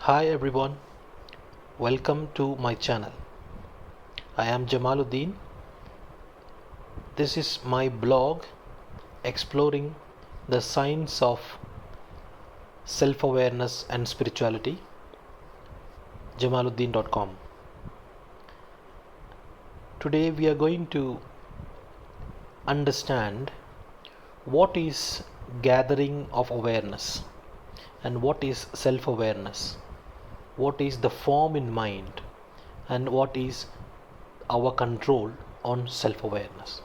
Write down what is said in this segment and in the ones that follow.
Hi everyone, welcome to my channel. I am Jamaluddin. This is my blog exploring the science of self-awareness and spirituality, jamaluddin.com. Today we are going to understand what is gathering of awareness and what is self-awareness, what is the form in mind, and what is our control on self-awareness.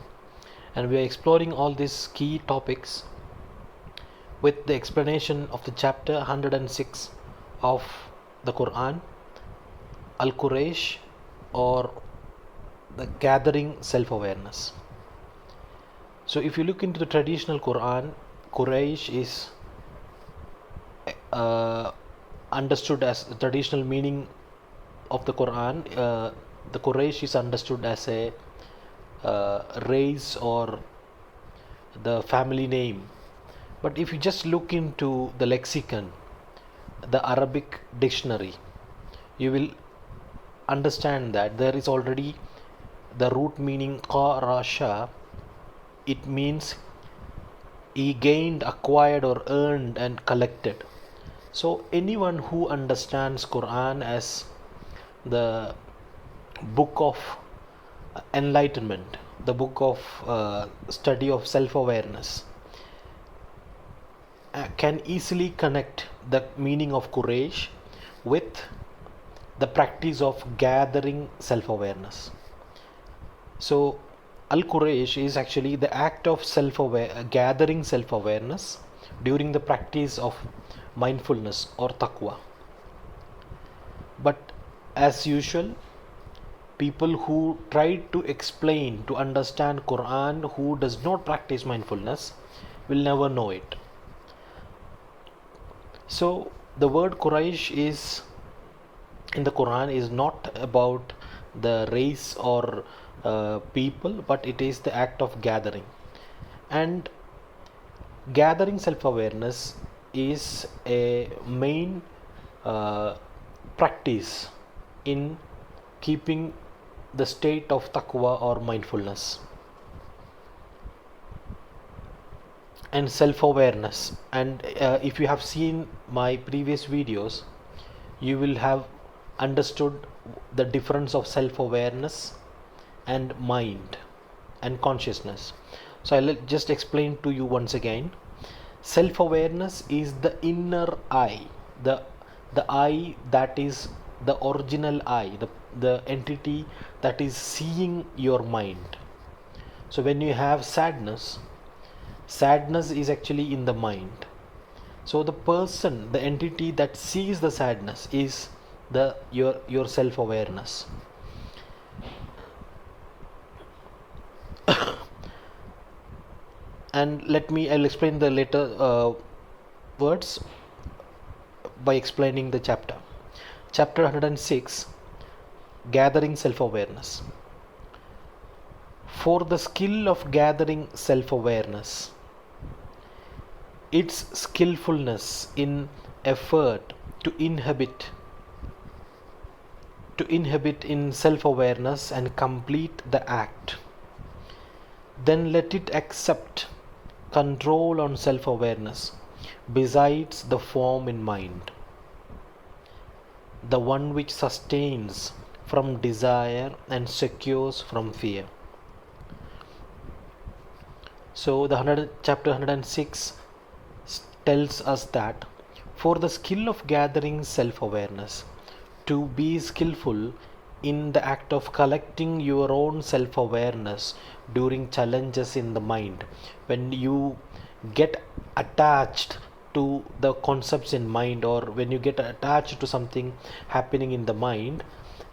And we are exploring all these key topics with the explanation of the chapter 106 of the Quran, Al-Quraish, or the gathering self-awareness. So if you look into the traditional Quran, Quraish is understood as the traditional meaning of the Quran. The Quraish is understood as a race or the family name. But if you just look into the lexicon, the Arabic dictionary, you will understand that there is already the root meaning qarasha. It means he gained, acquired, or earned and collected. So anyone who understands Quran as the book of enlightenment, the book of study of self-awareness, can easily connect the meaning of Quraysh with the practice of gathering self-awareness. So Al-Quraysh is actually the act of gathering self-awareness during the practice of mindfulness or taqwa. But as usual, people who try to explain, to understand Quran, who does not practice mindfulness, will never know it. So the word Quraish is in the Quran is not about the race or people, but it is the act of gathering. And gathering self-awareness is a main practice in keeping the state of taqwa or mindfulness and self-awareness. And if you have seen my previous videos, you will have understood the difference of self-awareness and mind and consciousness. So I'll just explain to you once again. Self-awareness is the inner eye, the eye that is the original eye, the entity that is seeing your mind. So when you have sadness is actually in the mind. So the person, the entity that sees the sadness is your self-awareness. And I'll explain the later words by explaining the chapter. Chapter 106, gathering self-awareness. For the skill of gathering self-awareness, its skillfulness in effort to inhabit in self-awareness and complete the act, then let it accept control on self-awareness besides the form in mind, the one which sustains from desire and secures from fear. So the chapter 106 tells us that for the skill of gathering self-awareness, to be skillful in the act of collecting your own self-awareness during challenges in the mind, when you get attached to the concepts in mind, or when you get attached to something happening in the mind,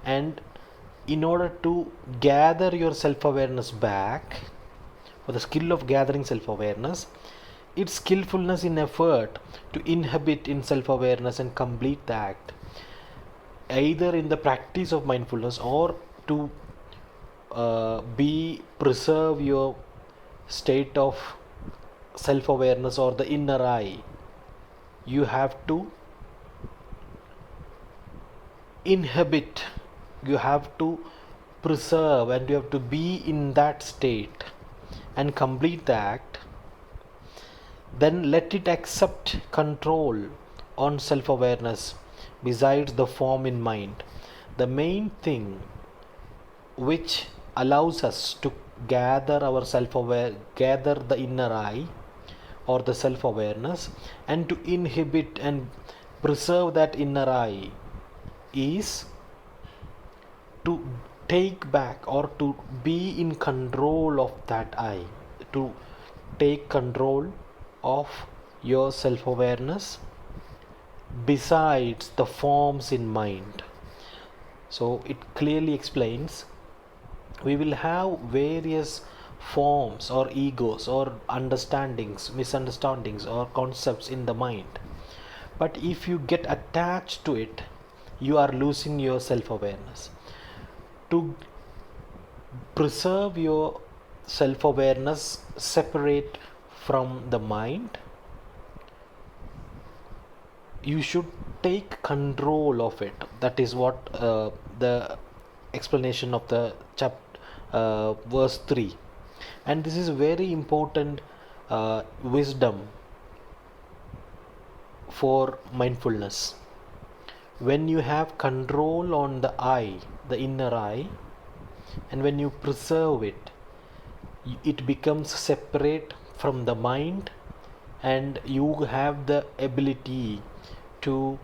and in order to gather your self-awareness back, for the skill of gathering self-awareness, its skillfulness in effort to inhabit in self-awareness and complete the act, either in the practice of mindfulness or to preserve your state of self-awareness or the inner eye, you have to inhibit, you have to preserve, and you have to be in that state and complete the act. Then let it accept control on self awareness besides the form in mind. The main thing which allows us to gather our gather the inner eye or the self awareness, and to inhibit and preserve that inner eye, is to take back or to be in control of that eye, to take control of your self awareness besides the forms in mind. So it clearly explains we will have various forms or egos or understandings, misunderstandings or concepts in the mind. But if you get attached to it, you are losing your self awareness. To preserve your self awareness separate from the mind, you should take control of it. That is what the explanation of the verse 3. And this is very important wisdom for mindfulness. When you have control on the eye, the inner eye, and when you preserve it, it becomes separate from the mind, and you have the ability to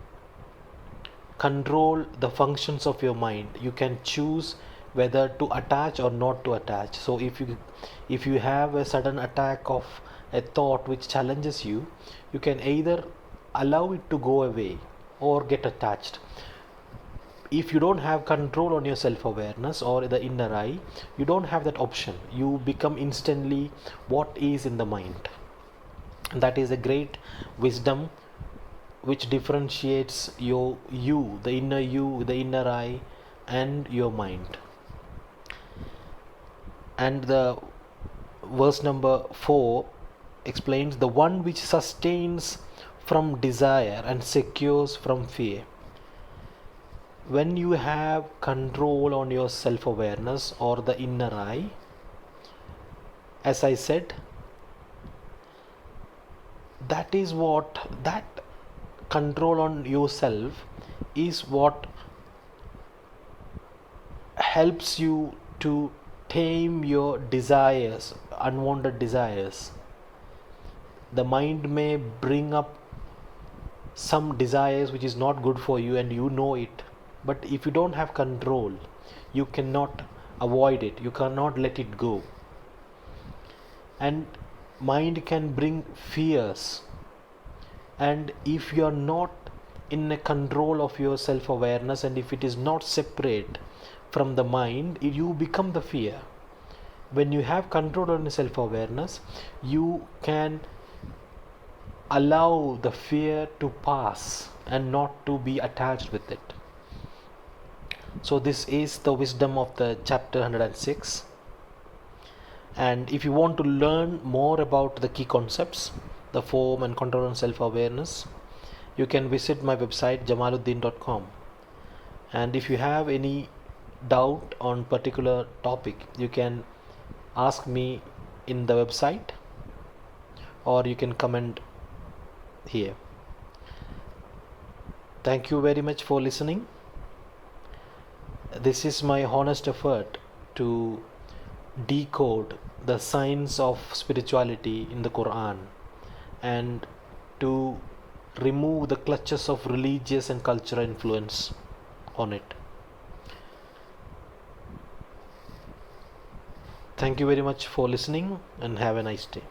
control the functions of your mind. You can choose whether to attach or not to attach. So if you have a sudden attack of a thought which challenges you, you can either allow it to go away or get attached. If you don't have control on your self awareness or the inner eye, you don't have that option. You become instantly what is in the mind. And that is a great wisdom which differentiates you, the inner eye, and your mind. And the verse number 4 explains the one which sustains from desire and secures from fear. When you have control on your self awareness or the inner eye, as I said, that control on yourself is what helps you to tame your desires, unwanted desires. The mind may bring up some desires which is not good for you, and you know it, but if you don't have control, you cannot avoid it, you cannot let it go. And mind can bring fears, and if you are not in a control of your self awareness, and if it is not separate from the mind, you become the fear. When you have control on self awareness, you can allow the fear to pass and not to be attached with it. So this is the wisdom of the chapter 106. And if you want to learn more about the key concepts, the form and control on self-awareness, you can visit my website jamaluddin.com. And if you have any doubt on particular topic, you can ask me in the website, or you can comment here. Thank you very much for listening. This is my honest effort to decode the science of spirituality in the Quran and to remove the clutches of religious and cultural influence on it. Thank you very much for listening, and have a nice day.